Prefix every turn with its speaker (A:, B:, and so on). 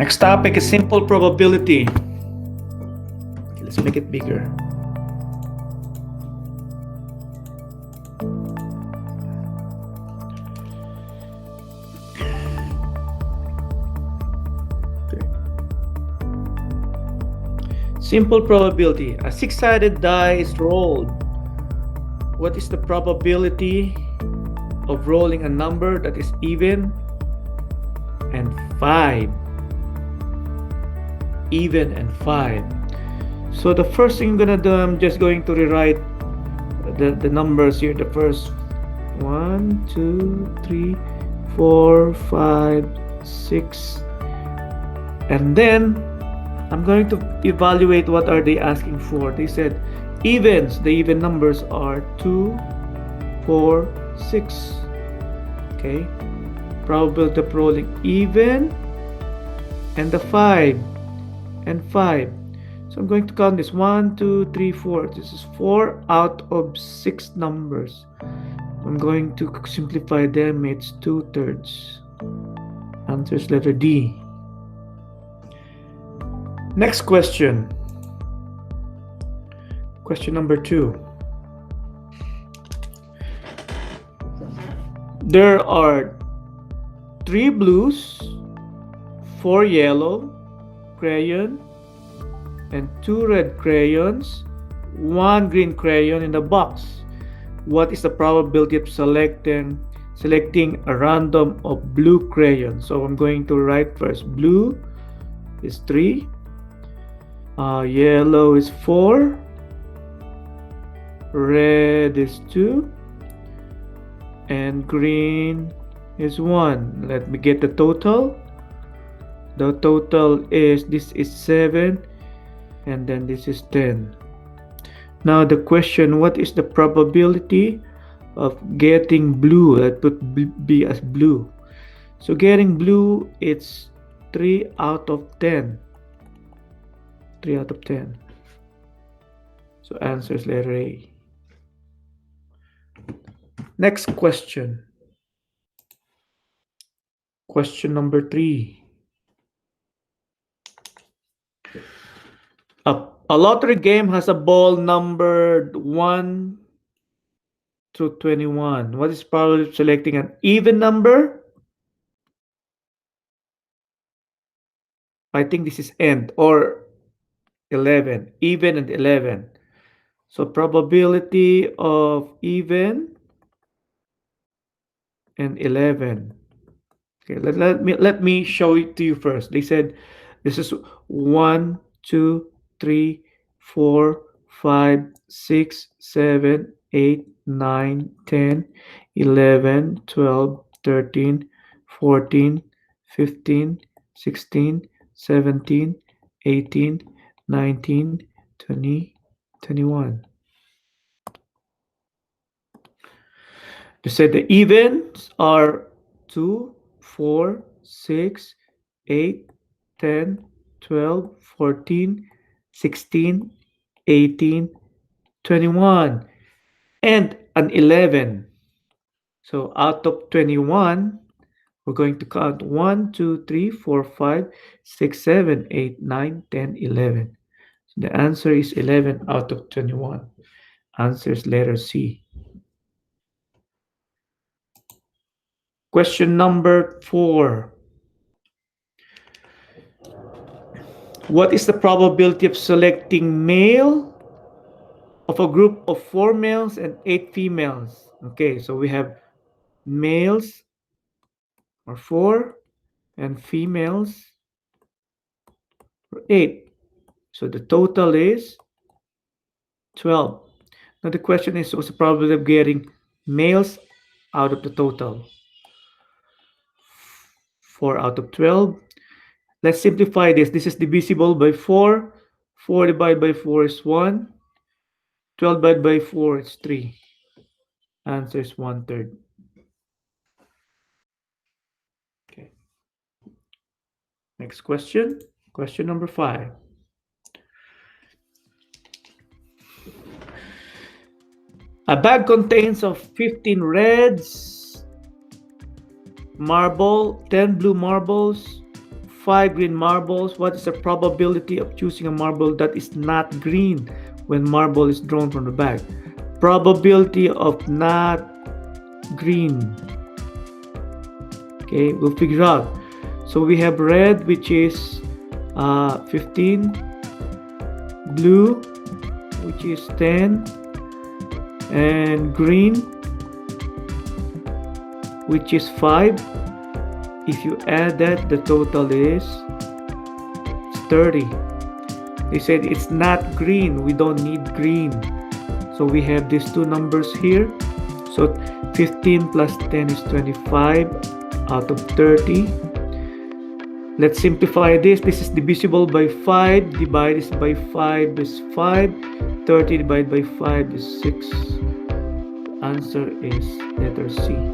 A: Next topic is simple probability. Okay, let's make it bigger. Okay. Simple probability. A six-sided die is rolled. What is the probability of rolling a number that is even and 5? Even and 5. So the first thing I'm gonna do, I'm just going to rewrite the numbers here. The first 1, 2, 3, 4, 5, 6, and then I'm going to evaluate what are they asking for. They said evens. The even numbers are 2, 4, 6. Okay, probability of rolling even and the 5 and 5. So I'm going to count this 1, 2, 3, 4. This is 4 out of 6 numbers. I'm going to simplify them. It's 2/3. Answer is letter D. Next question. Question number 2. There are 3 blues, 4 yellow crayon, and 2 red crayons, 1 green crayon in the box. What is the probability of selecting a random of blue crayon? So I'm going to write first. Blue is 3, yellow is 4, red is 2, and green is 1. Let me get the total. The total is, this is 7, and then this is 10. Now the question, what is the probability of getting blue? Let's put B as blue. So getting blue, it's 3 out of 10. 3 out of 10. So answer is letter A. Next question. Question number 3. A lottery game has a ball numbered 1 through 21. What is probability of selecting an even number? I think this is end, or 11. Even and 11. So probability of even and 11. Okay, let me show it to you first. They said this is 1, 2, 3, 4, 5, 6, 7, 8, 9, 10, 11, 12, 13, 14, 15, 16, 17, 18, 19, 20, 21. They said the evens are 2, 4, 6, 8, 10, 12, 14, 16, 18, 21, and an 11. So out of 21, we're going to count 1, 2, 3, 4, 5, 6, 7, 8, 9, 10, 11. So the answer is 11 out of 21. Answer is letter C. Question number 4. What is the probability of selecting male of a group of 4 males and 8 females? Okay, so we have males are 4 and females are 8. So the total is 12. Now the question is, what's the probability of getting males out of the total? 4 out of 12. Let's simplify this. This is divisible by 4. 4 divided by 4 is 1. 12 divided by 4 is 3. Answer is 1/3. Okay. Next question. Question number 5. A bag contains of 15 reds marble, 10 blue marbles, 5 green marbles. What is the probability of choosing a marble that is not green when marble is drawn from the bag? Probability of not green. Okay, we'll figure out. So we have red, which is 15, blue, which is 10, and green, which is 5. If you add that, the total is 30. They said it's not green. We don't need green. So we have these two numbers here. So 15 plus 10 is 25 out of 30. Let's simplify this. This is divisible by 5. Divide this by 5 is 5. 30 divided by 5 is 6. Answer is letter C.